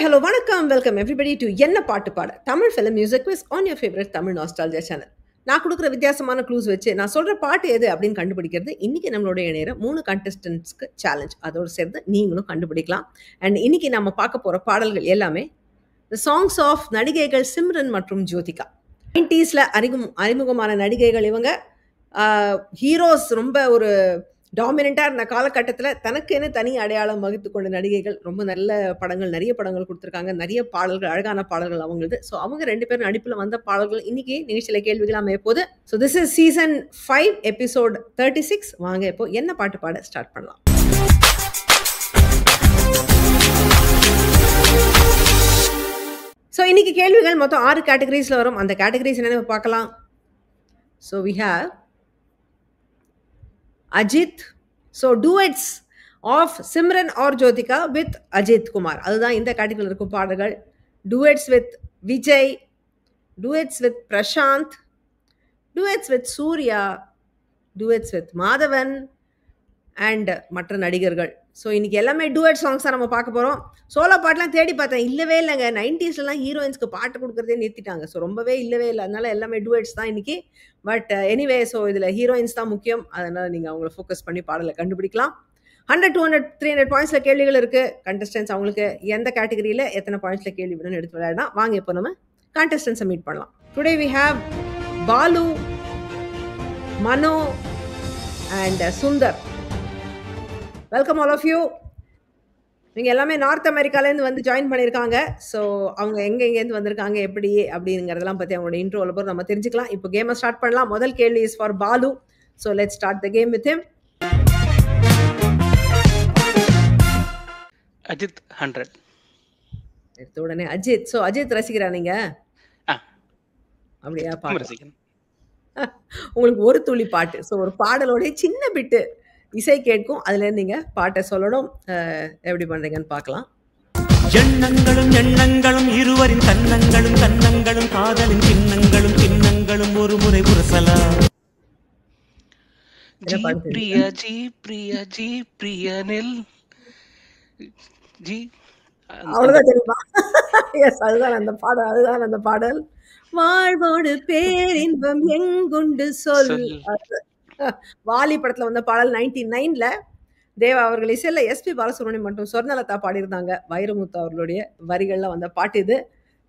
Hi hello வணக்கம் welcome everybody to என்ன பாட்டு பாட Tamil film music quiz on your favourite Tamil nostalgia channel. நான் கொடுக்குற வித்தியாசமான க்ளூஸ் வச்சு நான் சொல்கிற பாட்டு எது அப்படின்னு கண்டுபிடிக்கிறது இன்னைக்கு நம்மளுடைய இணையிற 3 கண்டஸ்டன்ட்ஸ்க்கு சேலஞ்ச். அதோடு சேர்ந்து நீங்களும் கண்டுபிடிக்கலாம். அண்ட் இன்னைக்கு நம்ம பார்க்க போகிற பாடல்கள் எல்லாமே த சாங்ஸ் ஆஃப் நடிகைகள் சிம்ரன் மற்றும் ஜோதிகா. 90s அறிமுகமான நடிகைகள் இவங்க. ஹீரோஸ் ரொம்ப ஒரு டாமினண்ட்டாக இருந்த காலகட்டத்தில் தனக்குன்னு தனி அடையாளம் வகுத்து கொண்ட நடிகைகள். ரொம்ப நல்ல படங்கள், நிறைய படங்கள் கொடுத்துருக்காங்க, நிறைய பாடல்கள், அழகான பாடல்கள் அவங்களது. ஸோ அவங்க 2 பேரும் நடிப்பில் வந்த பாடல்கள் இன்னைக்கு நிகழ்ச்சியில் கேள்விகள் அமைய போகுது. So this is season 5 episode 36. வாங்க இப்போ என்ன பாட்டு பாட ஸ்டார்ட் பண்ணலாம். ஸோ இன்னைக்கு கேள்விகள் மொத்தம் 6 கேட்டகரிஸில் வரும். அந்த கேட்டகரிஸ் என்னென்ன பார்க்கலாம். So we have Ajit. So duets of Simran or Jyotika with Ajit Kumar. அதுதான் இந்த கேட்டகரியில் இருக்கும் பாடல்கள். Duets with Vijay, duets with Prashant, duets with Surya, duets with Madhavan and மற்ற நடிகர்கள். ஸோ இன்னைக்கு எல்லாமே டூயட் சாங்ஸ் தான் நம்ம பார்க்க போகிறோம். சோலோ பாட்டெலாம் தேடி பார்த்தேன், இல்லவே இல்லைங்க. 90ஸ்லாம் ஹீரோயின்ஸ்க்கு பாட்டு கொடுக்குறதே நிறுத்திட்டாங்க. ஸோ ரொம்பவே இல்லவே இல்லை. அதனால எல்லாமே டூயட்ஸ் தான் இன்னைக்கு. பட் எனிவே, ஸோ இதில் ஹீரோயின்ஸ் தான் முக்கியம். அதனால் நீங்கள் அவங்கள ஃபோக்கஸ் பண்ணி பாடலை கண்டுபிடிக்கலாம். 100, 200, 300 பாயிண்ட்ஸில் கேள்விகள் இருக்குது. கண்டஸ்டன்ஸ் அவங்களுக்கு எந்த கேட்டகரியில் எத்தனை பாயிண்ட்ஸில் கேள்வி வேணும்னு எடுத்து விளையாடலாம். வாங்க இப்போ நம்ம கண்டஸ்டன்ஸை மீட் பண்ணலாம். Today we have Balu, Mano and Sundar. Welcome all of you. நீங்கள் எல்லாமே நார்த் அமெரிக்காலேருந்து வந்து ஜாயின் பண்ணியிருக்காங்க. ஸோ அவங்க எங்கேருந்து வந்திருக்காங்க, எப்படி அப்படிங்கிறதெல்லாம் பற்றி அவங்களோட இன்ட்ரோவில் போகிற நம்ம தெரிஞ்சுக்கலாம். இப்போ கேமை ஸ்டார்ட் பண்ணலாம். முதல் கேள்வி is for Balu. So let's start the game with him. Ajit 100. எடுத்த உடனே அஜித். ஸோ அஜித் ரசிக்கிறா நீங்கள்? அப்படியா? பாட்டு உங்களுக்கு ஒரு துளி பாட்டு. ஸோ ஒரு பாடலோடைய சின்ன பிட்டு இசை கேட்கும், அதுல நீங்க பாட்டை சொல்லணும். எப்படி பண்றீங்கன்னு பார்க்கலாம். எண்ணங்களும் எண்ணங்களும் இருவரின் கண்ணங்களும் கண்ணங்களும் காதலின் சின்னங்களும் சின்னங்களும் ஒரு முறை புரசலாம். ஜி பிரியா ஜி பிரியா ஜி பிரியனில் ஜி, அவ்வளவுதான் தெரியுமா? எஸ், அதுதான் அந்த பாடல். அதுதான் அந்த பாடல். வாழ்வோடு பேரின்பம் எங்குண்டு சொல். வாலி படத்துல வந்த பாடல் 99ல தேவா அவர்கள் இசையில் எஸ்பி பாலசுப்ரமணியம் மற்றும் சொர்ணலதா பாடியிருந்தாங்க. வைரமுத்து அவர்களுடைய வரிகள்ல வந்த பாட்டு இது.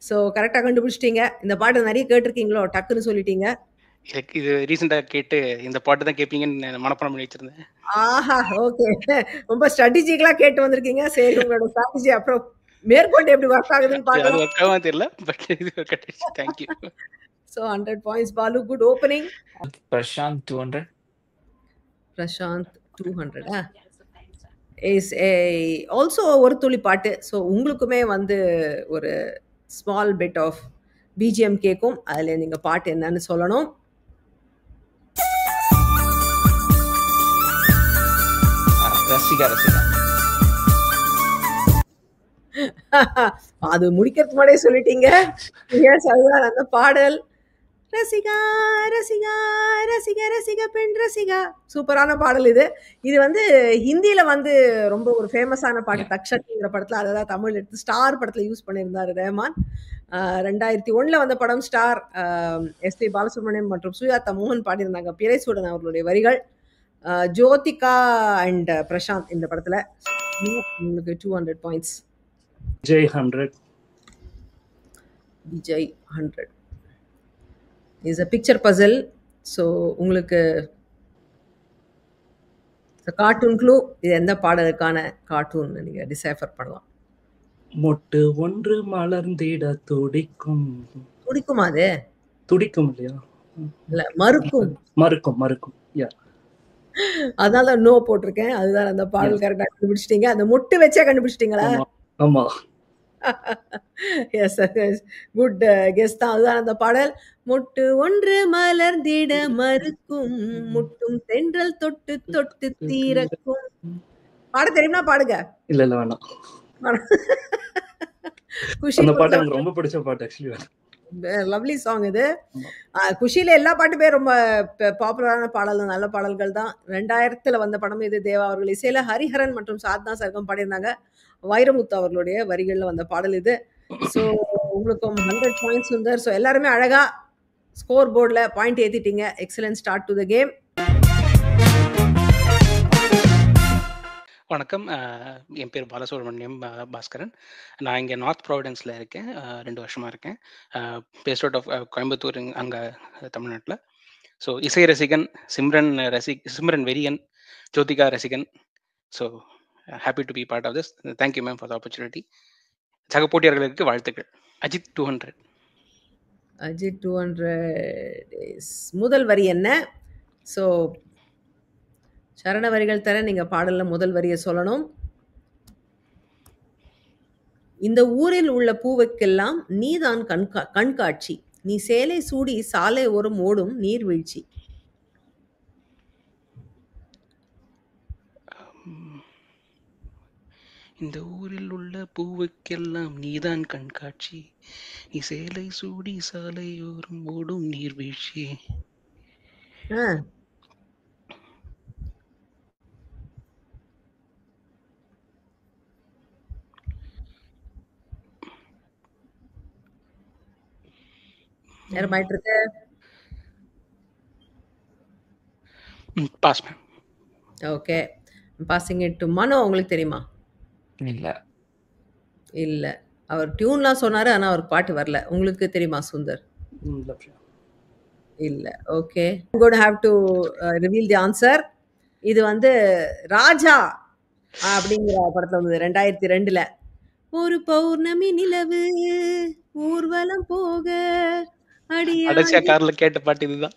ஸோ கரெக்டாக கண்டுபிடிச்சிட்டீங்க. இந்த பாட்டு நிறைய கேட்டிருக்கீங்களோ? டக்குன்னு சொல்லிட்டீங்க. எனக்கு இது ரீசெண்டாக கேட்டு இந்த பாட்டு தான் கேட்பீங்கன்னு மனப்பாடம் பண்ணி வச்சிருந்தேன். ஆஹா, ஓகே. ரொம்ப ஸ்ட்ராட்டஜிக்கலாக கேட்டு வந்திருக்கீங்க. சரி, உங்களோட ஸ்ட்ராட்டஜி அப்புறம் மேற்கொண்டு எப்படி ஒர்க் ஆகுதுன்னு பார்க்கலாம். அது ஒர்க்காக தெரியல, பட் இது ஒர்க் ஆயிடுச்சு. Thank you. So 100 points Balu. Good opening. Prashanth 200. Prashanth 200 is also ஒரு துளி பாட்டு. ஸோ உங்களுக்குமே வந்து ஒரு ஸ்மால் பிட் ஆஃப் பிஜிஎம் கேட்கும். அதில் நீங்கள் பாட்டு என்னன்னு சொல்லணும். ரசிகா ரசிகா. அது முடிக்கிறதுக்கு முன்னாடியே சொல்லிட்டீங்க. எஸ், அதுதான் அந்த பாடல். ரசிகா ரசிகா ரசிக ரசிக பெண் ரசிகா. சூப்பரான பாடல் இது. இது வந்து ஹிந்தியில் வந்து ரொம்ப ஒரு ஃபேமஸான பாட்டு. தக்ஷங்கிற படத்தில், அதை தான் தமிழ் எடுத்து ஸ்டார் படத்தில் யூஸ் பண்ணியிருந்தார் ரஹ்மான். 2001 வந்த படம் ஸ்டார். எஸ்பி பாலசுப்ரமணியம் மற்றும் சுஜாதா மோகன் பாடியிருந்தாங்க. பிறைசூடன் அவர்களுடைய வரிகள். ஜோதிகா அண்ட் பிரசாந்த் இந்த படத்தில். உங்களுக்கு 200 points. Vijay 100. Vijay 100 is a picture puzzle. So உங்களுக்கு கார்ட்டூன் க்ளூ. இது எந்த பாடலுக்கான கார்ட்டூன் நீங்கள் டிசைஃபர் பண்ணலாம். மொட்டு ஒன்று மலர்ந்திட துடிக்கும். துடிக்குமா? அது துடிக்கும் இல்லையா? இல்லை, மறுக்கும். மறுக்கும் மறுக்கும். யா, அதனால நோ போட்டிருக்கேன். அதுதான் அந்த பாடல். கரெக்டாக கண்டுபிடிச்சிட்டீங்க. அந்த மொட்டு வச்சே கண்டுபிடிச்சிட்டீங்களா? ஆமா. எஸ், குட் கெஸ் தான். அதுதான் அந்த பாடல். மொட்டு ஒன்று மலர்ந்திட மறுக்கும், முட்டும் தென்றல் தொட்டு தொட்டு தீரக்கும். பாட தெரியுமா? பாடுங்க. இல்ல இல்ல வேணாம். குஷி அந்த பாட்டு எனக்கு ரொம்ப பிடிச்ச பாட்டு ஆக்சுவலி. லவ்லி சாங் இது. ஆமா. குஷியில எல்லா பாட்டுமே ரொம்ப பாப்புலரான பாடல், நல்ல பாடல்கள் தான். 2000ல வந்த படம் இது. தேவா அவர்கள் இசையில ஹரிஹரன் மற்றும் சாத்னா சர்க்கம் பாடியிருந்தாங்க. வைரமுத்து அவர்களுடைய வரிகள்ல வந்த பாடல் இது. ஸோ உங்களுக்கும் 100 பாயிண்ட்ஸ் சுந்தர். ஸோ எல்லாருமே அழகா ஸ்கோர் போர்டில் பாயிண்ட் ஏற்றிட்டீங்க. Excellent start to the game. வணக்கம். என் பேர் பாலசுப்ரமணியம் பாஸ்கரன். நான் இங்கே நார்த் ப்ராவிடன்ஸில் இருக்கேன். 2 வருஷமாக இருக்கேன். பேஸ்ட் அவுட் ஆஃப் கோயம்புத்தூர் அங்கே தமிழ்நாட்டில். ஸோ இசை ரசிகன், சிம்ரன் வெரியன், ஜோதிகா ரசிகன். So happy to be part of this. Thank you ma'am for the opportunity. சக போட்டியாளர்களுக்கு வாழ்த்துக்கள். அஜித் 200. அஜித் 200 முதல் வரி என்ன? ஸோ சரண வரிகள் தர நீங்க பாடல்ல முதல் வரியை சொல்லணும். இந்த ஊரில் உள்ள பூவுக்கெல்லாம் நீதான் கண்காட்சி, நீ சேலை சூடி சாலை ஓரம் ஓடும் நீர்வீழ்ச்சி. இந்த ஊரில் உள்ள பூவுக்கெல்லாம் நீதான் கண்காட்சி, நீ சேலை சூடி சாலையோரம் ஓடும் நீர்வீழ்ச்சி. ஆ, நேரமாயிட்டு இருக்கு. Pass ma'am. Okay, passing it to Mano. உங்களுக்கு தெரியுமா? இல்ல. இல்ல, அவர் டியூன்லாம் சொன்னாரு, ஆனா அவருக்கு பாட்டு வரல. உங்களுக்கு தெரியுமா சுந்தர்? இல்ல பிரியா. இல்ல. Okay, I'm going to have to reveal the answer. இது வந்து ராஜா அப்படிங்கிற படத்துல வந்தது 2002ல. ஒரு பௌர்ணமி நிலவு ஊர்வலம் போக கடைசியா அடியாய். கார்ல கேட்ட பாட்டு இதுதான்.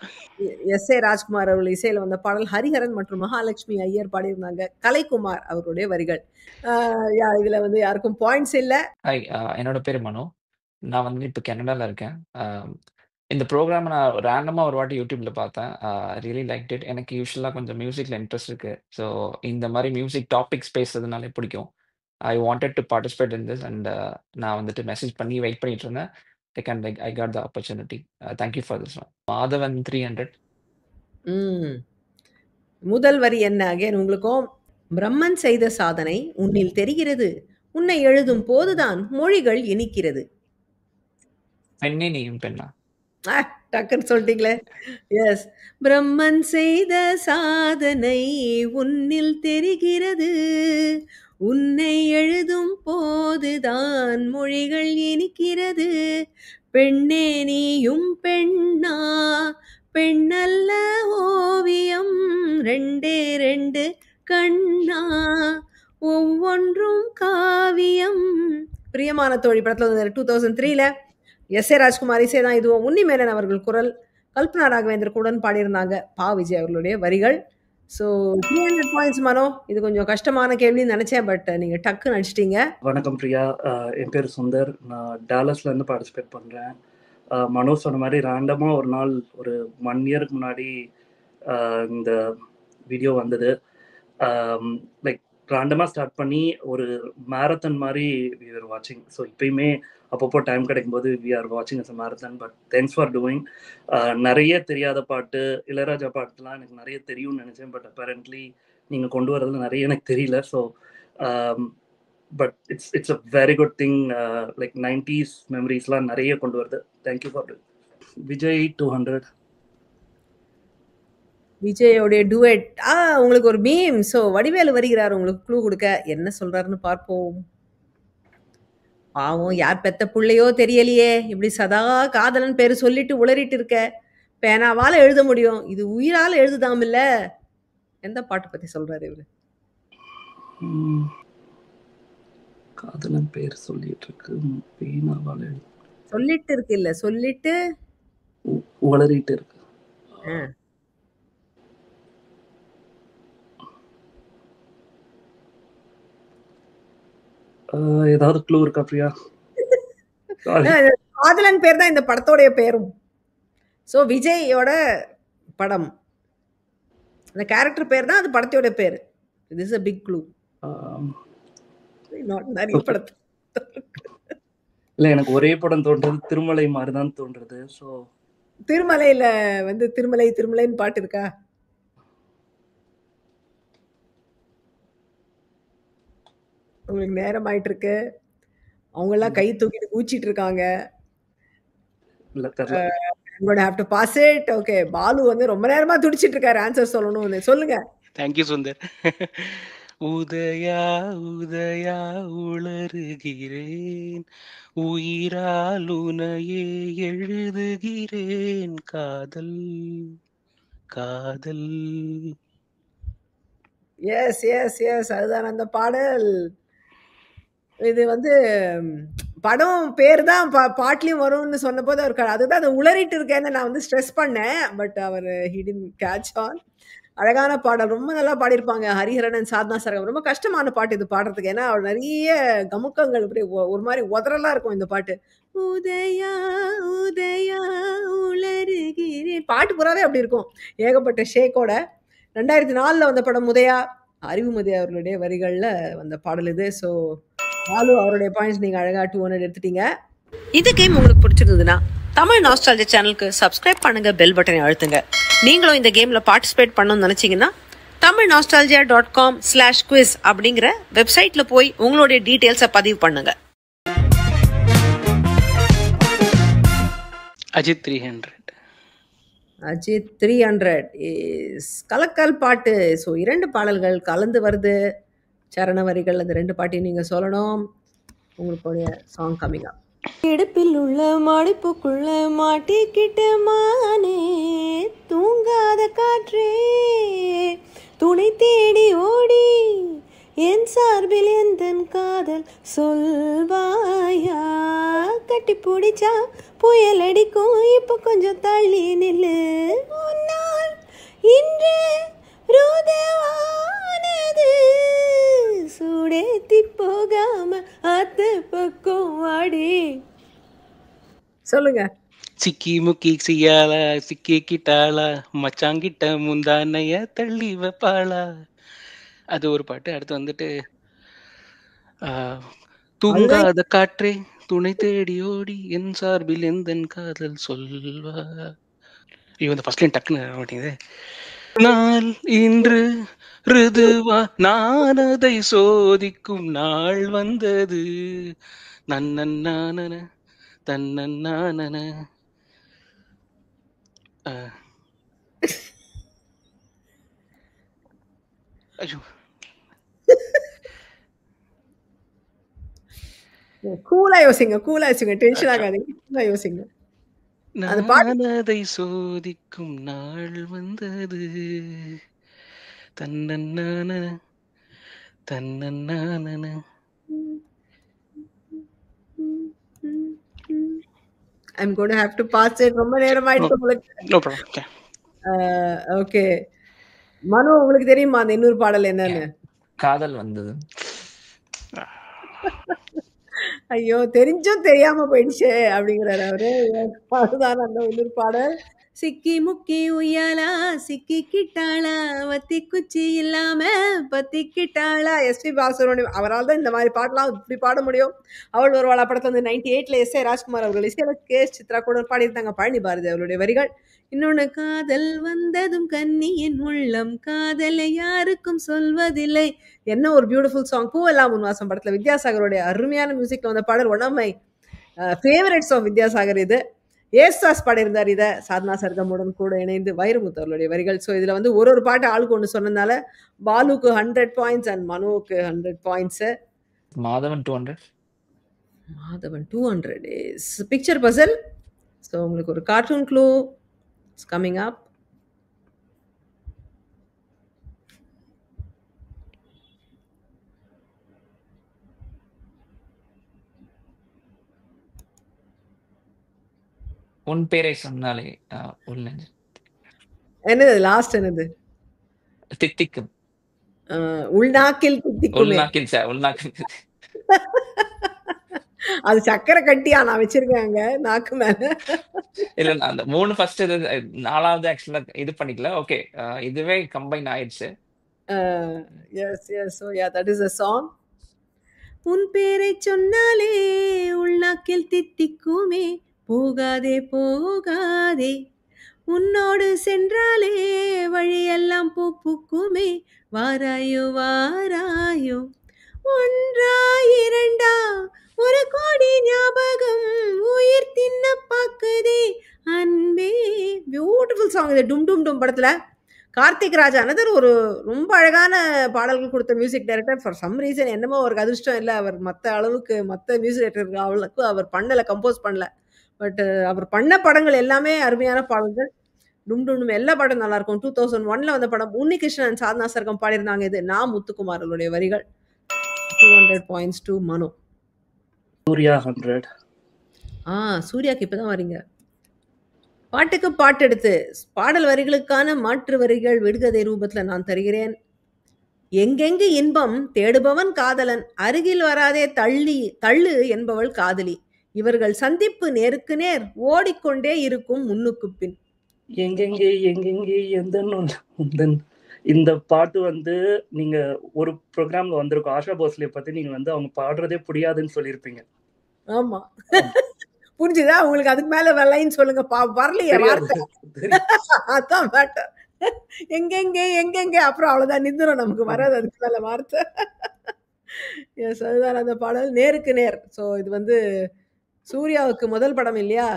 எஸ்.ஏ. ராஜ்குமார் அவர்கள் இசையில வந்த பாடல். ஹரிஹரன் மற்றும் மகாலட்சுமி ஐயர் பாடியிருந்தாங்க. கலைக்குமார் அவருடைய வரிகள். இதுல வந்து யாருக்கும் பாயிண்ட்ஸ் இல்ல. ஹாய், என்னோட பேரு மனோ. நான் வந்து இப்ப கனடால இருக்கேன். இந்த ப்ரோகிராம நான் ரேண்டமா ஒரு வாட்டி YouTubeல பார்த்தேன். Really liked it. எனக்கு யூசுவலா கொஞ்சம் மியூசிக்ல இன்ட்ரெஸ்ட் இருக்கு. ஸோ இந்த மாரி மியூசிக் டாபிக்ஸ் பேசுறதுனாலே பிடிக்கும். I wanted to participate in this and நான் வந்துட்டு மெசேஜ் பண்ணி வெயிட் பண்ணிட்டு இருந்தேன். I got the opportunity. Thank you for this one. Madhavan 300. ம். முதல் வரி என்ன? அகைன் உங்களுக்கும். பிரம்மன் செய்த சாதனை உன்னில் தெரிகிறது, உன்னை எழுதும் போதுதான் மொழிகள் இனிக்கிறது. பெண்ணே நீயும் பெண்ணா? டக்குன்னு சொல்லிட்டீங்களே. எஸ், பிரம்மன் செய்த சாதனை உன்னில் தெரிகிறது, உன்னை எழுதும் போதுதான் மொழிகள் இனிக்கிறது. பெண்ணே நீயும் பெண்ணா, பெண்ணல்ல ஓவியம், ரெண்டே ரெண்டு கண்ணா, ஒவ்வொன்றும் காவியம். பிரியமான தோழி படத்துல வந்து 2003ல எஸ்.ஏ. ராஜ்குமார் இசை தான் இதுவும். உன்னிமேனன் அவர்கள் குரல், கல்பனா ராகவேந்தர் பாடியிருந்தாங்க. பா விஜய் அவர்களுடைய வரிகள். ஸோ 300 பாயிண்ட்ஸ் மனோ. இது கொஞ்சம் கஷ்டமான கேள்வின்னு நினைச்சேன், பட் நீங்க டக்குன்னு அடிச்சிட்டீங்க. வணக்கம் பிரியா. என் பேர் சுந்தர். நான் டாலஸ்ல இருந்து பார்ட்டிசிபேட் பண்றேன். மனோ சொன்ன மாதிரி ரேண்டமா ஒரு நாள் ஒரு 1 இயருக்கு முன்னாடி இந்த வீடியோ வந்தது. லைக் ரேண்டமாக ஸ்டார்ட் பண்ணி ஒரு மேரத்தான் மாதிரி வி ஆர் வாட்சிங். ஸோ இப்பயுமே அப்பப்போ டைம் கிடைக்கும்போது வி ஆர் வாட்சிங் as a marathon. But thanks for doing. நிறைய தெரியாத பாட்டு, இளையராஜா பாட்டுலாம் எனக்கு நிறைய தெரியும்னு நினச்சேன். பட் அப்பேரண்ட்லி நீங்கள் கொண்டு வரதுல நிறைய எனக்கு தெரியல. So but it's a very good thing. Like 90s மெமரிஸ்லாம் நிறைய கொண்டு வருது. Thank you for doing. விஜய் 200. விஜயோடைய டுவெட். உங்களுக்கு ஒரு மீம். ஸோ வடிவேலு வருகிறார் உங்களுக்கு க்ளூ கொடுக்க. என்ன சொல்றாருன்னு பார்ப்போம். பாவம், யார் பெத்த புள்ளையோ தெரியலையே, இப்படி சதா காதலன் பேரு சொல்லிட்டு உளறிட்டு இருக்க. பேனாவால எழுத முடியும், இது உயிரால எழுதுதாம் இல்ல. எந்த பாட்டு பத்தி சொல்றாரு இவரு? காதலன் பேர் சொல்லிட்டு இருக்கு, பேனாவால சொல்லிட்டு இருக்கு இல்ல, சொல்லிட்டு உளறிட்டு இருக்கு. ஏதாவது க்ளூ இருக்கா பிரியா? காதலன் பேர் தான் இந்த படத்தோடைய பேரும். ஸோ விஜயோட படம், அந்த கேரக்டர் பேர் தான் அது படத்தோட பேர். This is a big clue. நிறைய படத்தை இல்லை, எனக்கு ஒரே படம் தோன்றது திருமலை மாதிரி தான் தோன்றது. ஸோ திருமலையில வந்து திருமலை திருமலைன்னு பாட்டு இருக்கா? உங்களுக்கு நேரம் ஆயிட்டு இருக்கு. அவங்க எல்லாம் கை தூக்கிட்டு கூச்சிட்டு இருக்காங்க. இல்லை தெரியல. I'm going to have to pass it. Okay, Balu வந்து ரொம்ப நேரமா துடிச்சிட்டு இருக்காரு ஆன்சர் சொல்லணும்னு. சொல்லுங்க. தேங்க்யூ சுந்தர். உதயா உதயா உளறுகிறேன், உயிரால் உனையே எழுதுகிறேன், காதல் காதல். எஸ் எஸ் எஸ் அதுதான் அந்த பாடல். இது வந்து படம் பேர் தான் பாட்லயும் வரும்னு சொன்ன போது அவர் அதுதான் அதை உளறிட்டு இருக்கேன்னு நான் வந்து ஸ்ட்ரெஸ் பண்ணேன். பட் அவர் ஹிடன் கேட்ச் ஆன். அழகான பாடல், ரொம்ப நல்லா பாடியிருப்பாங்க ஹரிஹரன், சாதனா சரகம். ரொம்ப கஷ்டமான பாட்டு இது பாடுறதுக்கு, ஏன்னா அவர் நிறைய கமுக்கங்கள் இப்படி ஒரு மாதிரி உதறலா இருக்கும் இந்த பாட்டு. உதயா உதயா உளறுகிறேன் பாட்டு பூராவே அப்படி இருக்கும், ஏகப்பட்ட ஷேக்கோட. 2004 வந்த படம் உதயா, அறிவுமதி அவர்களுடைய வரிகள்ல வந்த பாடல் இது. ஸோ பாலு அவருடைய பாயிண்ட்ஸ் நீங்க அழகா 200 எடுத்துட்டீங்க. இந்த கேம் உங்களுக்கு பிடிச்சிருந்ததுன்னா தமிழ் நாஸ்டாலஜி சேனலுக்கு சப்ஸ்கிரைப் பண்ணுங்க, பெல் பட்டனை அழுத்துங்க. நீங்களும் இந்த கேம்ல பார்ட்டிசிபேட் பண்ணணும்னு நினைச்சீங்கன்னா tamilnostalgia.com/quiz அப்படிங்கிற வெப்சைட்ல போய் உங்களுடைய டீடைல்ஸை பதிவு பண்ணுங்க. அஜித் 300. அஜித் 300 இஸ் கலக்கல் பாட்டு. ஸோ 2 பாடல்கள் கலந்து வருது, சரண வரிகள். அந்த 2 பாட்டையும் நீங்க சொல்லணும். உங்களுடைய சாங் கம்மிங் அப். இடுப்பில் உள்ள மாடிப்புக்குள்ள மாட்டிக்கிட்ட மானே, தூங்காத காற்றே துணை தேடி ஓடி, என் சார்பில் எந்தன் காதல் சொல்வாயா, கட்டி பிடிச்சா புயல் அடிக்கும், இப்ப கொஞ்சம் தள்ளி நில்லு, உன்னால் இன்று ருதவானது, சூடேத்தி போகாம அத்து பக்கம் வாடி. சொல்லுங்க. சிக்கி முக்கி சியாலா சிக்கி கிட்டாளா, மச்சாங்கிட்ட முந்தானைய தள்ளி வைப்பாளா, அது ஒரு பாட்டு. அடுத்து வந்துட்டு தூங்காத காற்றே துணை தேடி ஓடி, என் சார்பில் எந்தன் காதல் சொல்வா. இந்த ஃபர்ஸ்ட் லைன் டக்குன்னு வர மாட்டேங்குது. நாள் இன்று ருதுவா, நான் அதை சோதிக்கும் நாள் வந்தது, நன்னன்னானன தன்னன்னானன. ஐயோ, கூலா யோசிங்க, கூலா யோசிங்க, டென்ஷன் ஆகாதீங்க, கூலா யோசிங்க. நான் அதை சோதிக்கும் நாள் வந்தது, தன்னன்னான தன்னன்னானன. I'm going to have to pass it. ரொம்ப நேரம் ஆயிடுச்சு உங்களுக்கு. No problem. Okay. Okay. மனு, உங்களுக்கு தெரியுமா அந்த இன்னொரு பாடல் என்னன்னு? காதல் வந்தது. ஐயோ, தெரிஞ்சும் தெரியாம போயிடுச்சே அப்படிங்கிறாரு அவரு. அதுதான் அந்த இன்னொரு பாடல். சிக்கி முக்கி உய்யாலா சிக்கி கிட்டாளா, வத்தி குச்சி இல்லாம பத்தி கிட்டாளா. எஸ்பி பாலசுப்ரமணியம் அவரால் தான் இந்த மாதிரி பாட்டெல்லாம் இப்படி பாட முடியும். அவள் ஒரு வாழா படத்துல வந்து 98ல எஸ் ஏ ராஜ்குமார் அவர்கள் இசையில கே சித்ரா கூட பாடியிருந்தாங்க. பழனி பாரதி அவருடைய வரிகள். இன்னொன்னு, காதல் வந்ததும் கன்னியின் உள்ளம் காதலை யாருக்கும் சொல்வதில்லை. என்ன ஒரு பியூட்டிஃபுல் சாங். பூவெல்லாம் உன்வாசம் படத்துல வித்யாசாகருடைய அருமையான மியூசிக்ல வந்த பாடல். One of my favourites of Vidyasagar இது. ஏசாஸ் பாடியிருந்தார் இதை, சாதனா சர்கமுடன் கூட இணைந்து. வைரமுத்து அவர்களுடைய வரிகள். ஸோ இதில் வந்து ஒரு பாட்டு ஆளுக்கு ஒன்று சொன்னதுனால பாலுக்கு 100 பாயிண்ட்ஸ் அண்ட் மனுவுக்கு 100 points. Madhavan 200. Madhavan 200 is picture puzzle. So உங்களுக்கு ஒரு cartoon clue is coming up. உன் பேரை சொன்னாலே உள்ளஞ்சு. என்னது லாஸ்ட்? என்னது? தித்திக்கும். உள்நாக்கில் தித்திக்கும். உள்நாக்கில் உள்நாக்கில். அது சக்கரை கட்டியா நான் வச்சிருக்கேங்க நாக்கு மேல. இல்ல, அந்த 3 ஃபர்ஸ்ட், 4வது ஆக்சுவலா இது பண்ணிக்கல. ஓகே, இதுவே கம்பைன் ஆயிடுச்சு. Yes yes. So yeah, that is a song. உன் பேரை சொன்னாலே உள்நாக்கில் நாக்கில் தித்திக்குமே போகாதே போகாதே உன்னோடு சென்றாலே வழியெல்லாம் பூ பூக்குமே வாராயோ வாராயோ ஒன்றா இரண்டா ஒரு கோடி ஞாபகம் உயிர் தின்ன பாக்குதே அன்பே. பியூட்டிஃபுல் சாங் இது. டும் டும் டும் படத்துல கார்த்திக் ராஜ் அனதர் ஒரு ரொம்ப அழகான பாடல்கள் கொடுத்த music director. For some reason என்னமோ அவருக்கு அதிர்ஷ்டம் இல்லை, அவர் மற்ற அளவுக்கு மற்ற மியூசிக் டைரக்டருக்கு அவளுக்கு அவர் பண்ணல, கம்போஸ் பண்ணல. பட் அவர் பண்ண படங்கள் எல்லாமே அருமையான பாடல்கள். டும் டும் டும் எல்லா படம் நல்லா இருக்கும். 2001ல வந்த படம். உன்னிகிருஷ்ணன் சாதனா சர்க்கம் பாடியிருந்தாங்க. இது நான் முத்துக்குமார் அவருடைய வரிகள். 200 points to மனோ. சூர்யா 100. சூர்யாக்கு இப்பதான் வரீங்க. பாட்டுக்கு பாட்டு எடுத்து பாடல் வரிகளுக்கான மாற்று வரிகள் விடுகதை ரூபத்துல நான் தருகிறேன். எங்கெங்கு இன்பம் தேடுபவன் காதலன், அருகில் வராதே தள்ளு என்பவள் காதலி, இவர்கள் சந்திப்பு நேருக்கு நேர், ஓடிக்கொண்டே இருக்கும் முன்னுக்கு பின். எங்கெங்கே எங்கெங்கே எந்த இந்த பாட்டு வந்து நீங்க ஒரு ப்ரோக்ராம்ல வந்திருக்கும் ஆஷா போஸ்லே பத்தி நீங்க வந்து அவங்க பாடுறதே புரியாதுன்னு சொல்லியிருப்பீங்க. ஆமா, புரிஞ்சுதா உங்களுக்கு? அதுக்கு மேல லைன் சொல்லுங்க. வரலையே வார்த்தை, அதான் மேட்டர். எங்கெங்கே எங்கெங்கே அப்புறம் அவ்வளவுதான் நிந்துரும், நமக்கு வராது அதுக்கு மேல வார்த்தை. எஸ், அதுதான் அந்த பாடல் நேருக்கு நேர். ஸோ இது வந்து சூர்யாவுக்கு முதல் படம் இல்லையா?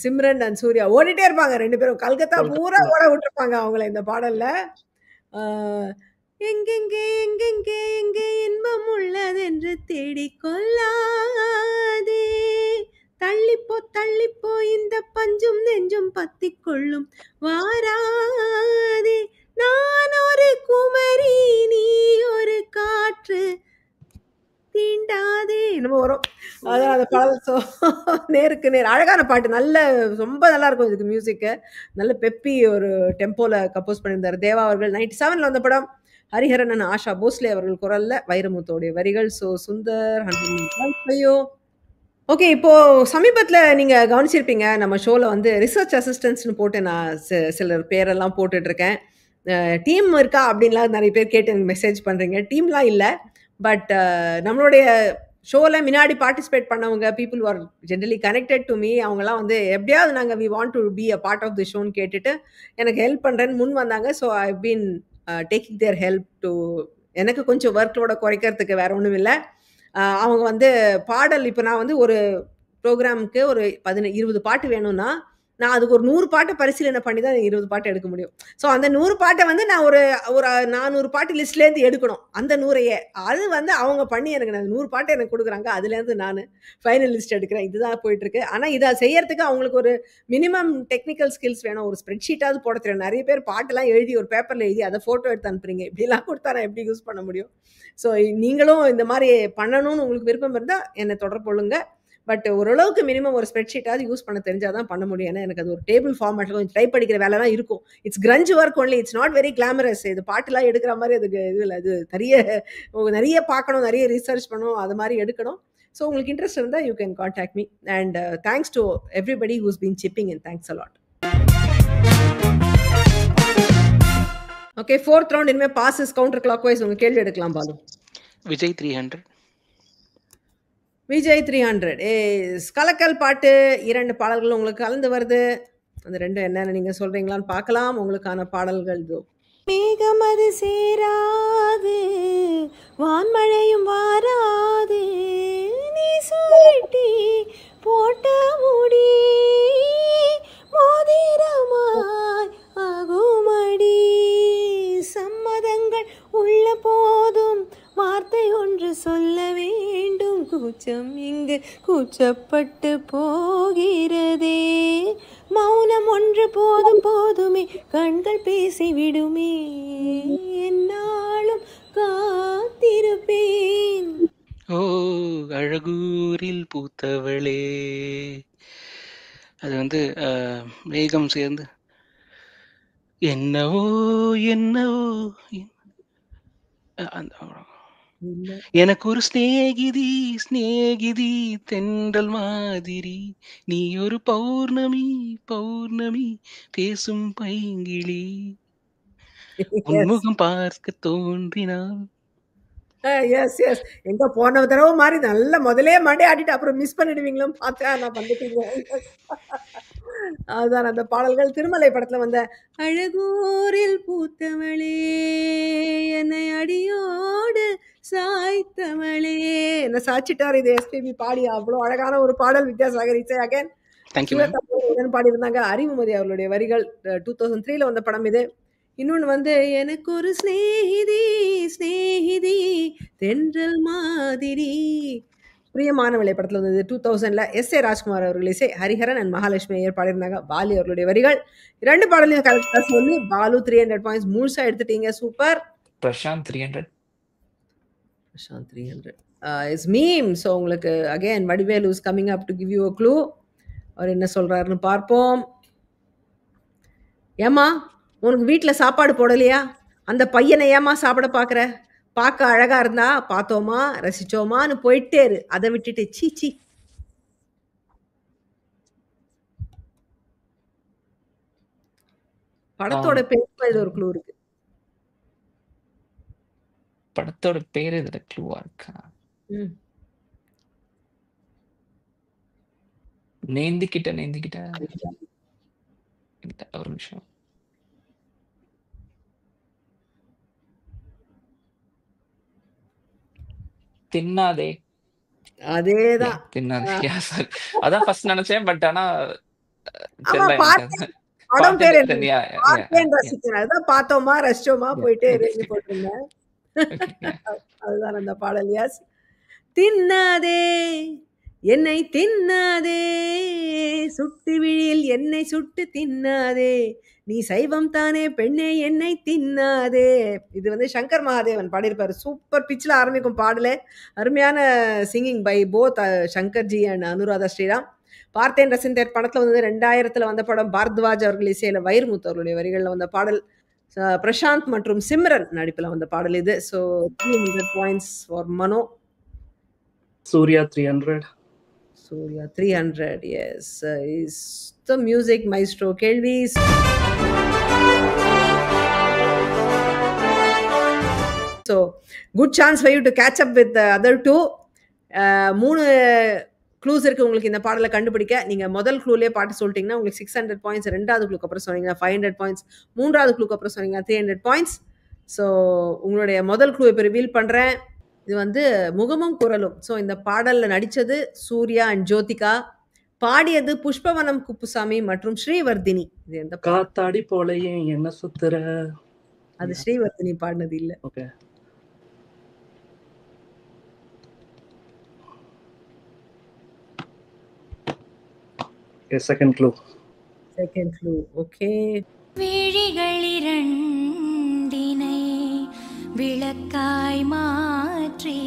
சிம்ரன் அண்ட் சூர்யா ஓடிட்டே இருப்பாங்க ரெண்டு பேரும். கல்கத்தா பூரா ஓட விட்டுருப்பாங்க அவங்கள இந்த பாடல்ல. எங்கெங்கே எங்கெங்கே எங்கே இன்பம் உள்ளதென்று தேடிக்கொள்ளாதே, தள்ளிப்போ இந்த பஞ்சும் நெஞ்சும் பத்தி கொள்ளும் வாராதே, நான் ஒரு குமரி நீ ஒரு காற்று தீண்டாதே என்னமோ வரும். அதான் அந்த பாடல். நேருக்கு நேர் அழகான பாட்டு, நல்ல ரொம்ப நல்லா இருக்கும். இதுக்கு மியூசிக்கு நல்ல பெப்பி ஒரு டெம்போல கம்போஸ் பண்ணியிருந்தார் தேவா அவர்கள். 97ல வந்த படம். ஹரிஹரன் ஆஷா போஸ்லே அவர்கள் குரல்ல, வைரமுத்தோடைய வரிகள். ஸோ சுந்தர் 100. ஓகே, இப்போ சமீபத்தில் நீங்கள் கவனிச்சிருப்பீங்க நம்ம ஷோவில் வந்து ரிசர்ச் அசிஸ்டன்ட்ஸ்னு போட்டு நான் சிலர் பேரெல்லாம் போட்டுட்ருக்கேன். டீம் இருக்கா அப்படின்லாம் நிறைய பேர் கேட்டு எனக்கு மெசேஜ் பண்ணுறீங்க. டீம்லாம் இல்லை, பட் நம்மளுடைய ஷோவில் முன்னாடி பார்ட்டிசிபேட் பண்ணவங்க people are generally connected to me. அவங்கலாம் வந்து எப்படியாவது நாங்கள் we want to be a part of the ஷோன்னு கேட்டுட்டு எனக்கு ஹெல்ப் பண்ணுறேன்னு முன் வந்தாங்க. So I been taking their help to, எனக்கு கொஞ்சம் ஒர்க்லோட குறைக்கிறதுக்கு வேற ஒன்றும் இல்லை. அவங்க வந்து பாடல், இப்போ நான் வந்து ஒரு ப்ரோக்ராமுக்கு ஒரு 20 பாட்டு வேணும்னா நான் அதுக்கு ஒரு 100 பாட்டை பரிசீலனை பண்ணி தான் 20 பாட்டு எடுக்க முடியும். ஸோ அந்த 100 பாட்டை வந்து நான் ஒரு 400 பாட்டு லிஸ்ட்லேருந்து எடுக்கணும். அந்த 100ஐயே அது வந்து அவங்க பண்ணி எனக்கு 100 பாட்டு எனக்கு கொடுக்குறாங்க. அதுலேருந்து நான் ஃபைனல் லிஸ்ட் எடுக்கிறேன். இதுதான் போயிட்டுருக்கு. ஆனால் இதை செய்யறதுக்கு அவங்களுக்கு ஒரு மினிமம் டெக்னிக்கல் ஸ்கில்ஸ் வேணும். ஒரு ஸ்ப்ரெட்ஷீட்டாவது போட தெரியும். நிறைய பேர் பாட்டெல்லாம் எழுதி ஒரு பேப்பரில் எழுதி அதை ஃபோட்டோ எடுத்து அனுப்புறீங்க. இப்படிலாம் கொடுத்தா நான் எப்படி யூஸ் பண்ண முடியும்? ஸோ நீங்களும் இந்த மாதிரி பண்ணணும்னு உங்களுக்கு விருப்பம் இருந்தால் என்னை தொடர்பு கொள்ளுங்க. பட் ஓரளவுக்கு மினிமம் ஒரு ஸ்ப்ரெட்ஷீட்டாவது யூஸ் பண்ண தெரிஞ்சாதான் பண்ண முடியும். ஏன்னா எனக்கு அது ஒரு டேபிள் ஃபார்மேட்டில் கொஞ்சம் டைப் படிக்கிற வேலைலாம் இருக்கும். It's cringe work only, it's not very glamorous. இது பாட்டுலாம் எடுக்கிற மாதிரி அதுக்கு இது இல்லை. அது நிறைய பார்க்கணும், நிறைய ரிசர்ச் பண்ணணும், அது மாதிரி எடுக்கணும். ஸோ உங்களுக்கு இன்ட்ரெஸ்ட் இருந்தால் you can contact me. And thanks to everybody who's been chipping in. Thanks a lot. Okay, 4th round. இனிமேல் பாசஸ் கவுண்டர் கிளாக் வைஸ் உங்கள் கேள்வி எடுக்கலாம். பாலு. விஜய் 300. விஜய் 300. கலக்கல் பாட்டு 2 பாடல்கள் உங்களுக்கு கலந்து வருது. அந்த 2 என்னென்னு நீங்கள் சொல்கிறீங்களான்னு பார்க்கலாம். உங்களுக்கான பாடல்கள் இதோ. மேகம் அது சேராது, வான்மழையும் வாராது, நீ சுருட்டி போட்ட முடி மோதிரமாய் ஆகுமடி, சம்மதங்கள் உள்ள போதும் வார்த்தை ஒன்று சொல்ல வேண்டும், கூச்சம் இங்கு கூச்சப்பட்டு போகிறதே, மௌனம் ஒன்று போதும் போதுமே, கண்கள் பேசிவிடுமே, என்னாலும் காத்திருப்பேன். ஓ அழகூரில் பூத்தவளே. அது வந்து மேகம் சேர்ந்து என்னவோ என்னவோ எனக்கு ஒரு ஸ்நேகிதி தென்றல் மாதிரி, நீ ஒரு பௌர்ணமி பேசும் பைங்கிளி, உன்முகம் பார்க்க தோன்றினால் எஸ் எஸ் எங்க போன தடவை மாதிரி நல்ல முதலே மண்டே ஆடிட்டு அப்புறம் மிஸ் பண்ணிடுவீங்களோ பார்த்தா நான் பண்ணிட்டீங்க. அதுதான் அந்த பாடல்கள். திருமலை படத்துல வந்த அழகூரில் பூத்தவளே என்னை அடியோடு சாய்த்தவளே என்ன சாச்சிட்டார். இது எஸ்பிபி பாடி அவ்வளோ அழகான ஒரு பாடல். வித்யாசாகர் இசை அகேன் பாடியிருந்தாங்க. அறிவுமதி அவர்களுடைய வரிகள். 2003 வந்த படம் இது. இன்னொன்று வந்து எனக்கு ஒரு ஸ்நேகிதி ஸ்நேகிதி தென்றல் மாதிரி பிரியமானவளை படத்தில் வந்தது 2000. எஸ்.ஏ. ராஜ்குமார் அவர்கள் இசை, ஹரிஹரன் அண்ட் மகாலட்சுமி ஐயர் பாடியிருந்தாங்க. பாலி அவர்களுடைய வரிகள். 2 பாடலையும் கரெக்டாக சொல்லி பாலு 300 பாயிண்ட்ஸ் முழுசா எடுத்துட்டீங்க. Super. Prashanth 300. Prashanth 300 is meme. So உங்களுக்கு again Vadivelu is coming up to give you a clue. அவர் என்ன சொல்றாருன்னு பார்ப்போம். ஏமா உனக்கு வீட்டில் சாப்பாடு போடலையா? அந்த பையனை ஏமா சாப்பிட பார்க்குற? பார்க்க அழகா இருந்தா பார்த்தோமா ரசிச்சோமான்னு போயிட்டே இரு. அதை விட்டுட்டு சீச்சி. படத்தோட பேர் இது ஒரு க்ளூ இருக்கு. படத்தோட பேர் இதுல க்ளூவா இருக்கா? நேந்திக்கிட்ட இல்ல, ஒரு நிமிஷம். தின்னாதே. அதேதான். தின்னாதே. அதான் ஃபர்ஸ்ட் நினைச்சேன். பட் ஆனா படம் பேர் அதுதான் பார்த்தோமா ரசிச்சோமா போயிட்டே இருந்து போட்டிருந்தேன். அதுதான் அந்த பாடல். யாஸ். தின்னாதே என்னை தின்னாதே சுட்டு விழியில் என்னை சுட்டு தின்னாதே நீ சைவம் தானே பெண்ணே என்னை தின்னாதே. இது வந்து சங்கர் மகாதேவன் பாடியிருப்பாரு. சூப்பர் பிச்சில் ஆரம்பிக்கும் பாடலே. அருமையான singing by both Shankarji and Anuradha Sriram. பார்த்தேன் ரசிந்தேன் படத்தில் வந்து 2000 வந்த படம். பாரத்வாஜ் அவர்கள் இசையில் வைரமுத்து அவர்களுடைய வரிகளில் வந்த பாடல். பிரசாந்த் மற்றும் சிம்ரன் நடிப்பில் வந்த பாடல் இது. So 300 points for Mano. Surya 300. Surya 300. Yes, is the music maestro. Kelvis. So good chance for you to catch up with the other two. 3 clues இருக்கு உங்களுக்கு இந்த பாடலை கண்டுபிடிக்க. நீங்க முதல் க்ளூலயே பாட்டு சொல்லிட்டீங்கன்னா உங்களுக்கு 600 பாயிண்ட்ஸ். 2வது க்ளூக்கு அப்புறம் சொன்னீங்கன்னா 500 பாயிண்ட்ஸ். 3வது க்ளூக்கு அப்புறம் சொன்னீங்கன்னா 300 பாயிண்ட்ஸ். ஸோ உங்களுடைய முதல் க்ளூ இப்போ ரிவீல் பண்றேன். இது வந்து முகமும் குரலும். ஸோ இந்த பாடலில் நடித்தது சூர்யா அண்ட் ஜோதிகா. பாடியது புஷ்பவனம் குப்புசாமி மற்றும் ஸ்ரீவர்தினி. இது எந்த காத்தாடி போலயே என்ன சுத்துற? அது ஸ்ரீவர்தினி பாடினது இல்லை. ஓகே. Second clue. ஓகே. விழிகள் இரண்டினை விளக்காய் மாற்றி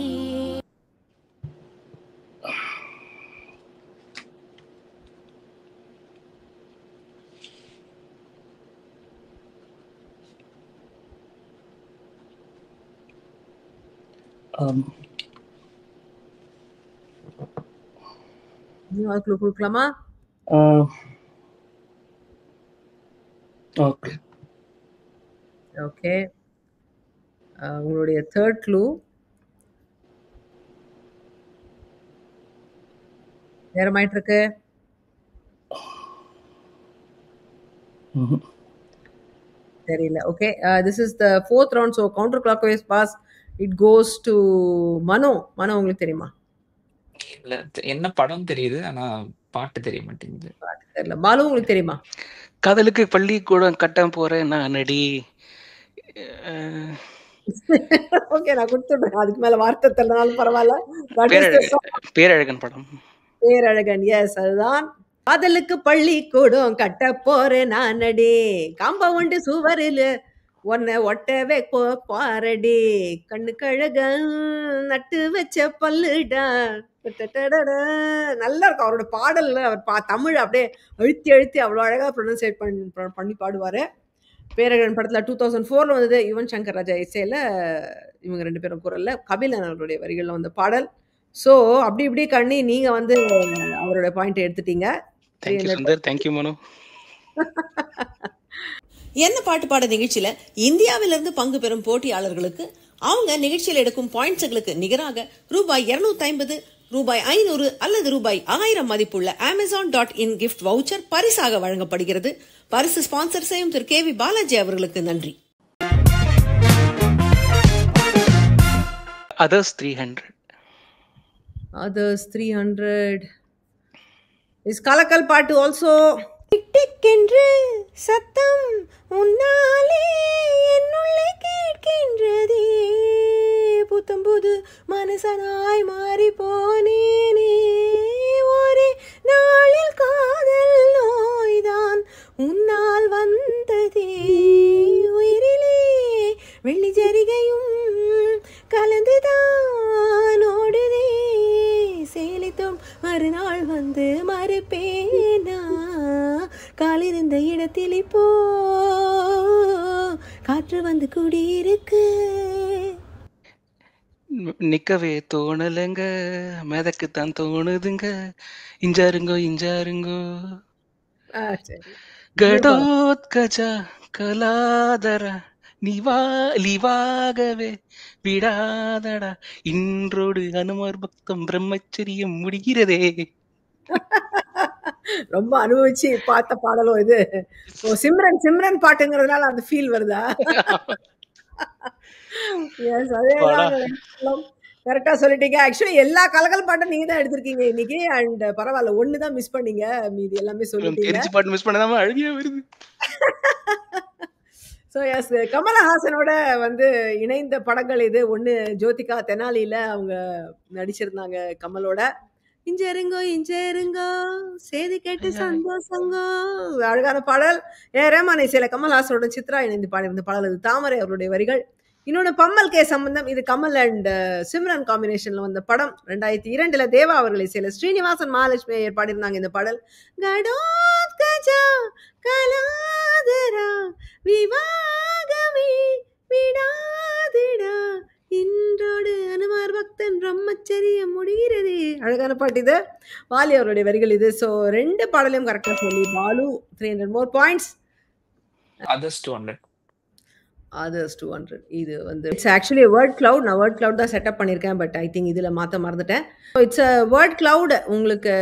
கொடுக்கலாமா? Okay okay. உங்களுடைய தேர்ட் க்ளூ நேரமாயிட்டு இருக்கு. தெரியல. Okay, this is the 4th round. So counter clockwise pass. It goes to Mano. Mano உங்களுக்கு தெரியுமா? இல்ல, என்ன படம் தெரியுது, ஆனா பாட்டு தெரிய மாட்டேங்குது. தெரியல. பாலு உங்களுக்கு தெரியுமா? காதலுக்கு பள்ளிக்கூடம் கட்ட போறேன் நான் நடி. ஓகே, நான் கொடுத்துடுறேன். அதுக்கு மேல வார்த்தை தெரியலனாலும் பரவாயில்ல. பேரழகன் படம். பேரழகன். எஸ், அதுதான். காதலுக்கு பள்ளிக்கூடம் கட்ட போறேன் நான் நடி, காம்பவுண்டு சுவரில் உன்னை ஒட்டவே பாரடி, கண்ணு கழகன் நட்டு வச்ச பல்லுடா. நல்லா இருக்கும் அவரோட பாடல்ல. அவர் தமிழ் அப்படியே அழுத்தி அழுத்தி அவ்வளோ அழகா ப்ரொனன்சியேட் பண்ணி பாடுவாரு. பேரழகன் படத்துல 2004 வந்தது. யுவன் சங்கர் ராஜா இசையில, இவங்க 2 பேரும் குரல்ல, கபிலன் அவருடைய வரிகள்ல வந்த பாடல். ஸோ அப்படி இப்படி கண்ணி நீங்க வந்து அவரோட பாயிண்ட் எடுத்துட்டீங்க. என்ன பாட்டு பாட நிகழ்ச்சியில இந்தியாவிலிருந்து பங்கு பெறும் போட்டியாளர்களுக்கு அவங்க நிகழ்ச்சியில் எடுக்கும் பாயிண்ட்ஸ்களுக்கு நிகராக ரூபாய் 250, ரூபாய் 500 அல்லது ரூபாய் 1000 மதிப்புள்ள Amazon.in கிஃப்ட் வவுச்சர் பரிசாக வழங்கப்படுகிறது. பரிசு ஸ்பான்சர் செய்யும் திரு KV பாலாஜி அவர்களுக்கு நன்றி. Others 300. Others 300 is கலக்கல் பாட்டு also. டிக்கென்று சத்தம் உன்னாலே என்னுள்ளே கேட்கின்றதே, புத்தம் புது மனசனாய் மாறி போனேனே, ஒரே நாளில் காதல் நோய்தான் உன்னால் வந்ததே, உயிரிலே வெள்ளி ஜரிகையும் கலந்துதான் ஓடுதே, சேலித்தும் மறுநாள் வந்து மறுப்பேனா, காலிருந்த இடத்தில் இப்போ காற்று வந்து குடியிருக்கு. நிக்கவே தோணலங்க, மேதக்குத்தான் தோணுதுங்க, இஞ்சாருங்கோ இஞ்சாருங்கோ, கடோத்கஜா கலாதரா லிவாகவே விடாதடா, இன்றோடு அனுமார் பக்தம் பிரம்மச்சரியம் முடிகிறதே. ரொம்ப அனுபவிச்சு பார்த்த பாடலும் இது. சிம்ரன் பாட்டுங்கிறதுனால அந்த ஃபீல் வருதா? எஸ், அதேதான். கரெக்டா சொல்லிட்டீங்க. ஆக்சுவலி எல்லா கலக்கல் பாட்டும் நீங்க தான் எடுத்திருக்கீங்க இன்னைக்கு. அண்ட் பரவாயில்ல, ஒண்ணுதான் மிஸ் பண்ணீங்க, மீதி எல்லாமே சொல்லிட்டீங்க. பாட்டு மிஸ் பண்ணாம அழுகியா வருது. ஸோ எஸ், கமலஹாசனோட வந்து இணைந்த படங்கள் இது. ஒன்று ஜோதிகா தெனாலியில் அவங்க நடிச்சிருந்தாங்க கமலோட. இஞ்சருங்கோ இஞ்சருங்கோ செய்தி கேட்டு சந்தோஷங்கோ, அழகான பாடல். ரேமான் இசையில கமல்ஹாசனோட சித்ரா இணைந்து பாடியிருந்த பாடல் இது. தாமரை அவருடைய வரிகள். இன்னொன்று பம்மல் கே சம்பந்தம், இது கமல் அண்ட் சிம்ரன் காம்பினேஷன்ல வந்த படம். 2002 தேவா அவர்கள் இசையில ஸ்ரீனிவாசன் மகாலட்சுமி ஐயர் பாடியிருந்தாங்க இந்த பாடல். கடோத்கஜா கலாதரா விவாகமே விடாதிடா, இன்றோடு அனுமார் பக்தன் பிரம்மச்சரியம் முடிகிறதே. அழகான பாட்டு இது. வாலி அவருடைய வரிகள் இது. ஸோ 2 பாடலையும் கரெக்டாக சொல்லி Balu 300 more points. Others 200. Others 200. இது வந்து இட்ஸ் ஆக்சுவலி வேர்ட் கிளவுட். நான் வேர்ட் கிளவுட் தான் செட்டப் பண்ணியிருக்கேன், பட் ஐ திங்க் இதில் மாற்ற மறந்துட்டேன். It's a word cloud. உங்களுக்கு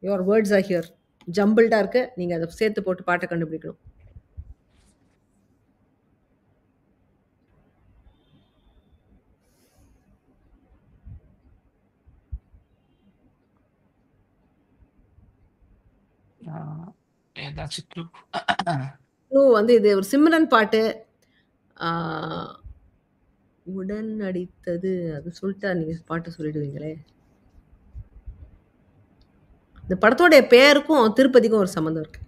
யுவர் வேர்ட்ஸ் ஆர் ஹியர், ஜம்பிள்டாக இருக்குது. நீங்கள் அதை சேர்த்து போட்டு பாட்டை கண்டுபிடிக்கணும். ஏதாச்சும் clue? வந்து இது ஒரு சிம்ரன் பாட்டு. உடன் நடித்தது அது சொல்லிட்டா நீங்க பாட்டு சொல்லிடுவீங்களே. இந்த படத்தோடைய பேருக்கும் திருப்பதிக்கும் ஒரு சம்பந்தம் இருக்கு.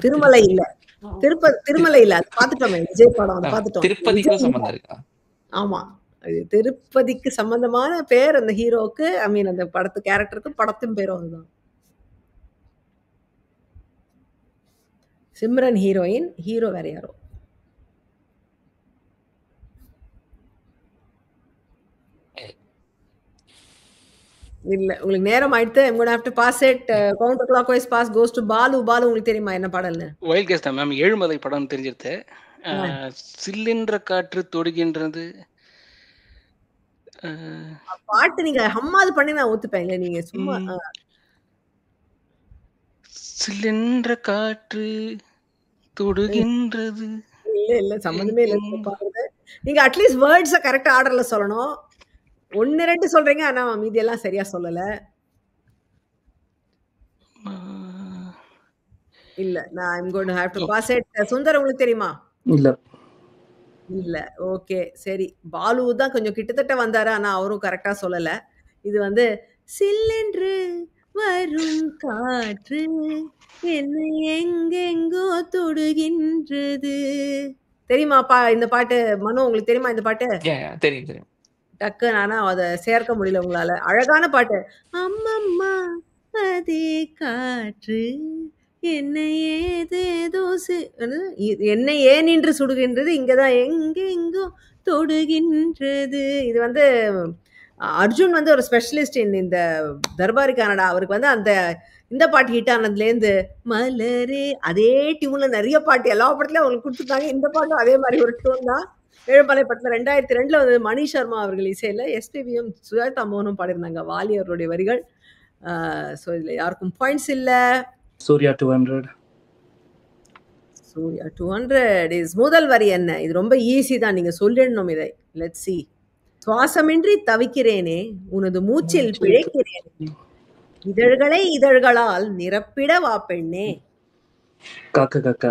திருமலை இல்ல, திருமலை இல்ல, அது பாத்துட்டோமே, விஜய் படம் அது பாத்துட்டோம். திருப்பதிக்கும் சம்பந்தம் இருக்கா? ஆமா, அது திருப்பதிக்கு சம்பந்தமான பேர் அந்த ஹீரோக்கு. ஐ மீன் அந்த படத்து கேரக்டருக்கு படத்தின் பேரும் அதுதான். சிம்ரன் ஹீரோயின், ஹீரோ வேற யாரோ. இல்ல, உங்களுக்கு நேரம் ஆயிடுத்து. I'm going to have to pass it. Counterclockwise pass goes to Balu. Balu, உங்களுக்கு தெரியுமா என்ன பாடல்னு? வைல்ட் கேஸ் தான் மேம். ஏழுமலை படம் தெரிஞ்சிருது. சில்லின்ற காற்று தொடுகின்றது பாட்டு நீங்க ஹம்மாது பண்ணி நான் ஒத்துப்பேன். இல்ல நீங்க சும்மா சில்லின்ற காற்று தொடுகின்றது. இல்ல சம்பந்தமே இல்ல பாடுறது. நீங்க அட்லீஸ்ட் வேர்ட்ஸை கரெக்ட் ஆர்டர்ல சொல்லணும். 1-2 சொல்றீங்க, ஆனா மீதி எல்லாம் சரியா சொல்லல. இல்ல, நான் I'm going to have to pass it. Sundar, உங்களுக்கு தெரியுமா? இல்ல இல்ல. ஓகே, சரி. பாலு தான் கொஞ்சம் கிட்டத்தட்ட வந்தாரு, ஆனா அவரும் கரெக்டா சொல்லல. இது வந்து சில்லென்று வரும் காற்று என்னை எங்கெங்கோ தொடுகின்றது. தெரியுமாப்பா இந்த பாட்டு? மனோ, உங்களுக்கு தெரியுமா இந்த பாட்டு? தெரியும். டக்கு நானா அதை சேர்க்க முடியல உங்களால. அழகான பாட்டு. அம்மம்மா அதே காற்று என்னை ஏதேதோ என்னை ஏன் என்று சுடுகின்றது, இங்கதான் எங்கெங்கோ தொடுகின்றது. இது வந்து அர்ஜுன் வந்து ஒரு ஸ்பெஷலிஸ்ட் இந்த தர்பாரி கனடா. அவருக்கு வந்து அந்த இந்த பாட்டு ஹிட் ஆனதுலேருந்து மலரே அதே டியூன்ல நிறைய பாட்டு எல்லா படத்துலயும் அவங்களுக்கு கொடுத்துருக்காங்க. இந்த பாட்டும் அதே மாதிரி ஒரு டியூன் தான். ஏழுமலை படத்துல 2002 வந்து மணி சர்மா அவர்கள் இசையில எஸ்பிபியும் சுஜாதா மோகனும் பாடியிருந்தாங்க. வாலி அவருடைய வரிகள். ஸோ இதுல யாருக்கும் பாயிண்ட்ஸ் இல்ல. சூர்யா 200. சூர்யா 200 இஸ் முதல் வரி என்ன? இது ரொம்ப ஈஸி தான், நீங்க சொல்லிடணும் இதை. Let's see. சுவாசமின்றி தவிக்கிறேனே உனது மூச்சில் பிழைக்கிறேனே இதழ்களை இதழ்களால் நிரப்பிட வா பெண்ணே. காக்கா காக்கா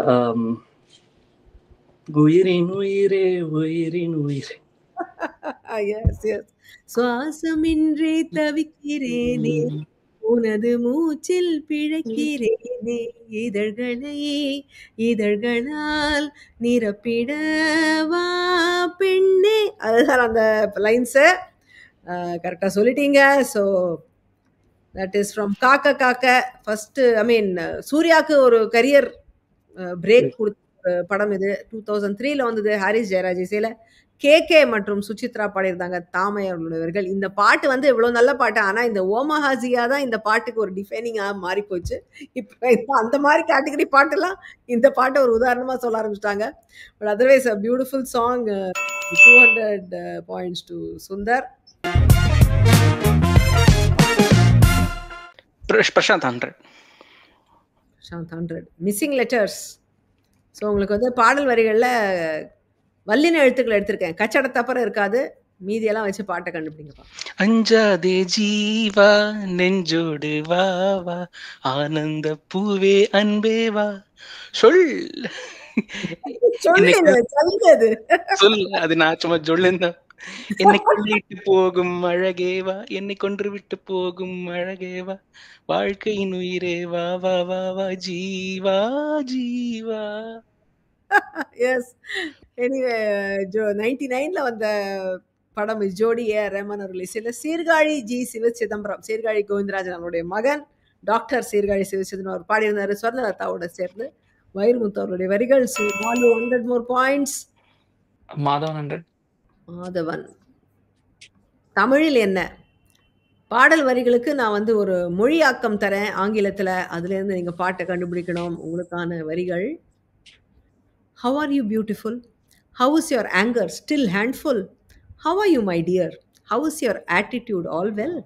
உயிரின் உயிரே உயிரின் உயிரே. S S. சுவாசமின்றி தவிக்கிறேனே உனது மூச்சில் பிழைக்கிறேனே இதழ்களை இதழ்களால் நிரப்பிட வா பெண்ணே. அதுதான் அந்த லைன்ஸை கரெக்டாக சொல்லிட்டீங்க. ஸோ தட் இஸ் ஃப்ரம் காக்க காக்க. ஃபர்ஸ்ட் சூர்யாவுக்கு ஒரு கரியர் பிரேக் கொடுத்த படம் இது. 2003 வந்தது. ஹாரிஸ் ஜெயராஜ் இசையில கேகே மற்றும் சுசித்ரா பாடியிருந்தாங்க. தாமையவர்கள். இந்த பாட்டு வந்து இவ்வளவு நல்ல பாட்டு. ஆனா இந்த ஓமஹாசியா தான் இந்த பாட்டுக்கு ஒரு டிஃபைனிங்கா மாறி போச்சு. இப்போ அந்த மாதிரி கேட்டகரி பாட்டுலாம் இந்த பாட்டை ஒரு உதாரணமா சொல்ல ஆரம்பிச்சிட்டாங்க. But otherwise a beautiful song. 200 points to Sundar. Prashanth 100. Prashanth 100. Missing letters. So உங்களுக்கு வந்து பாடல் வரிகளில் வல்லின எழுத்துக்கள் எடுத்திருக்கேன். கச்சட தப்பறம் இருக்காது. மீதியெல்லாம் வச்சு பாட்டை கண்டுபிடிங்கப்பா. அஞ்சாதே ஜீவா நெஞ்சோடு வா வா ஆனந்த பூவே அன்பே வா சொல். சொல். அது நான் சும்மா சொல்லுந்தான். என்னை கொண்டு போகும் அழகேவா என்னை கொன்று விட்டு போகும் அழகேவா வாழ்க்கையின் உயிரே வா வா வா வா ஜீவா ஜீவா. எஸ். எனிவே 99 வந்த படம் ஜோடி ஏஆர் ரஹ்மான் அவர்கள் இசையில சீர்காழி ஜி சிவச்சிதம்பரம், சீர்காழி கோவிந்தராஜன் அவருடைய மகன் டாக்டர் சீர்காழி சிவச்சிதம்பரம் அவர் பாடியிருந்தாரு ஸ்வர்ணலதாவோட சேர்ந்து. வைரமுத்து அவருடைய வரிகள். 100 more points. மாதவன் 100. மாதவன். தமிழில் என்ன? பாடல் வரிகளுக்கு நான் வந்து ஒரு மொழியாக்கம் தரேன் ஆங்கிலத்துல. அதுல இருந்து நீங்க பாட்டை கண்டுபிடிக்கணும். உங்களுக்கான வரிகள். How are you beautiful? How is your anger still handful? How are you my dear? How is your attitude all well?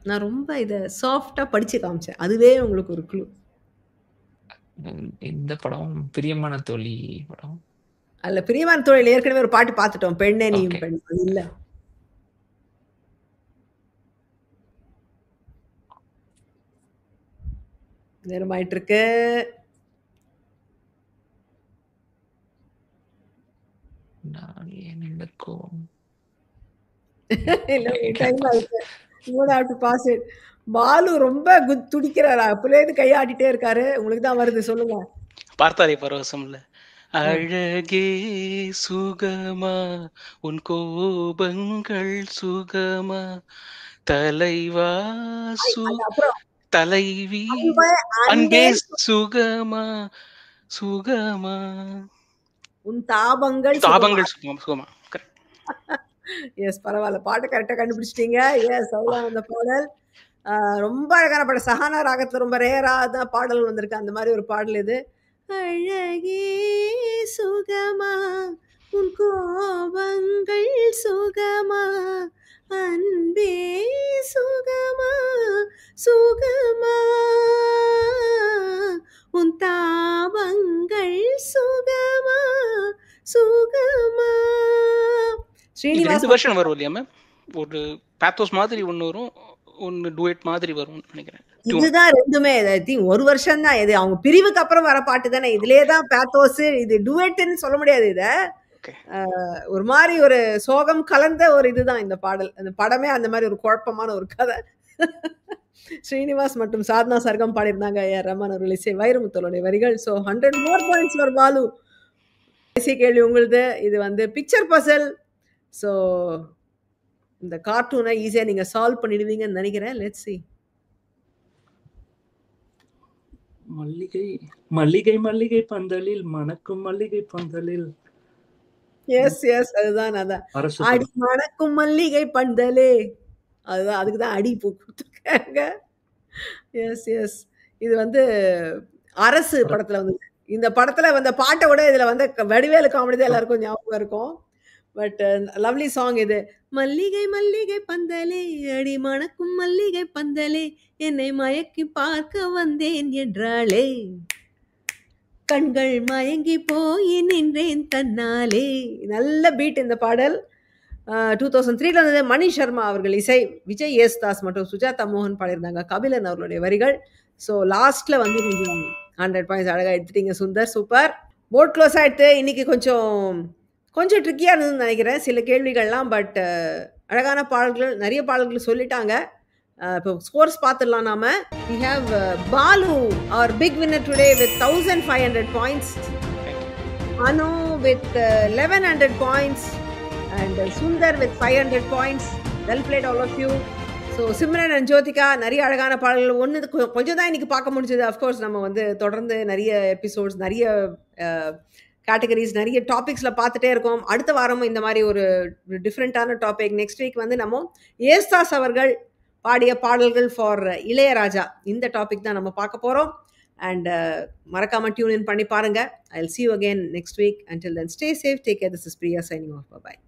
நான் ரொம்ப இதை சாஃப்டா படிச்சு காமிச்சேன். அதுவே உங்களுக்கு ஒரு க்ளூ. இந்த படம் பிரியமான தோழி படம். அல்ல, பிரியமான தோழியில் ஏற்கனவே ஒரு பாட்டு பார்த்துட்டோம். பெண்ணே நீயும் Okay. பெண். அது இல்ல. நேரமாயிட்டு இருக்கு. நான் ஏன் இந்த கோவம்? இல்ல, டைம் ஆயிடுச்சு. You would have to pass it. Balu ரொம்ப துடிக்கிறாரா? அப்பலேருந்து கையாட்டிட்டே இருக்காரு. உங்களுக்கு தான் வருது, சொல்லுங்க. பார்த்தாலே பரவசம்ல. அழகே சுகமா உன் கோபங்கள் சுகமா தலைவா அது அப்புறம் தலைவி அன்பே அன்பே அன்பே சுகமா சுகமா உன் தாபங்கள் சுகமா. தாபங்கள் சுகமா சுகமா. Correct. எஸ், பரவாயில்ல. பாட்டை கரெக்டாக கண்டுபிடிச்சிட்டீங்க. எஸ், அவ்வளோ அந்த பாடல். ரொம்ப அழகான பாடல். சஹானா ராகத்தில் ரொம்ப ரேராக தான் பாடல் வந்திருக்கு. அந்த மாதிரி ஒரு பாடல் இது. அழகே சுகமா உன் கோபங்கள் சுகமா அன்பே சுகமா சுகமா உன் தாபங்கள் சுகமா சுகமா. இது ஸ்ரீனிவாஸ் 2 வருஷம் வரும் இல்லையா மேம்? ஒரு பேத்தோஸ் மாதிரி ஒன்று வரும், ஒன்று டூயட் மாதிரி வரும்னு நினைக்கிறேன். இதுதான் ரெண்டுமே. ஒரு வருஷம் தான் இது. அவங்க பிரிவுக்கு அப்புறம் வர பாட்டு தானே. இதுலயே தான் பேத்தோஸ். இது டூயட்னு சொல்ல முடியாது. இத Okay. ஒரு மாதிரி ஒரு சோகம் கலந்த ஒரு இதுதான் இந்த பாடல். அந்த படமே அந்த மாதிரி ஒரு குழப்பமான ஒரு கதை. ஸ்ரீனிவாஸ் மற்றும் சாதனா சர்கம் பாடியிருந்தாங்க. ஏஆர் ரஹ்மான் அவர்கள் இசை, வைரமுத்தோடைய வரிகள். So 100 more points for Balu. கடைசி கேள்வி உங்களுது. இது வந்து பிக்சர் பசல். ஸோ இந்த கார்ட்டூனை ஈஸியாக நீங்க சால்வ் பண்ணிடுவீங்கன்னு நினைக்கிறேன். Let's see. மல்லிகை மல்லிகை மல்லிகை பந்தலில் மணக்கும் மல்லிகை பந்தலில் எஸ் எஸ் அதுதான் அதான் அரசு அடி மணக்கும் மல்லிகை பந்தலே அதுதான் அதுக்கு தான் அடி பூ கொடுத்துருக்காங்க. எஸ் எஸ் இது வந்து அரசு படத்துல வந்து இந்த படத்துல வந்த பாட்டை விட இதுல வந்து வடிவேலு காமெடி தான் எல்லாருக்கும் ஞாபகம் இருக்கும். பட் லவ்லி சாங் இது. மல்லிகை மல்லிகை பந்தலே அடி மணக்கும் மல்லிகை பந்தலே என்னை மயக்கி பார்க்க வந்தேன் என்றாளே கண்கள் மயங்கி போய் நின்றேன் தன்னாலே. நல்ல பீட் இந்த பாடல். 2003 வந்தது. மணி சர்மா அவர்கள் இசை, விஜய் யேசுதாஸ் மற்றும் சுஜாதா மோகன் பாடியிருந்தாங்க. கபிலன் அவர்களுடைய வரிகள். ஸோ லாஸ்ட்ல வந்து நீங்க 100 பாயிண்ட்ஸ் அழகா எடுத்துட்டீங்க சுந்தர், சூப்பர். போர்ட் க்ளோஸ் ஆயிடுத்து. இன்னைக்கு கொஞ்சம் ட்ரிக்கியாக இருந்ததுன்னு நினைக்கிறேன் சில கேள்விகள்லாம். பட் அழகான பாடல்கள், நிறைய பாடல்கள் சொல்லிட்டாங்க. இப்போ ஸ்கோர்ஸ் பார்த்துடலாம் நாம. We have Balu, our big winner today with 1500 points. Anu with 1100 points and Sundar with 500 points. Well played all of you. So Simran and Jyothika நிறைய அழகான பாடல்கள். ஒன்று கொஞ்சம் தான் இன்னைக்கு பார்க்க முடிஞ்சது. அஃப்கோர்ஸ் நம்ம வந்து தொடர்ந்து நிறைய எபிசோட்ஸ், நிறைய கேட்டகரிஸ், நிறைய டாபிக்ஸில் பார்த்துட்டே இருக்கோம். அடுத்த வாரமும் இந்த மாதிரி ஒரு டிஃப்ரெண்ட்டான டாபிக். நெக்ஸ்ட் வீக் வந்து நம்ம யேசுதாஸ் அவர்கள் பாடிய பாடல்கள் ஃபார் இளையராஜா, இந்த டாபிக் தான் நம்ம பார்க்க போகிறோம். அண்ட் மறக்காமல் டியூன் இன் பண்ணி பாருங்கள். I will see you again next week. Until then, stay safe, take care. This is Priya signing off. Bye-bye.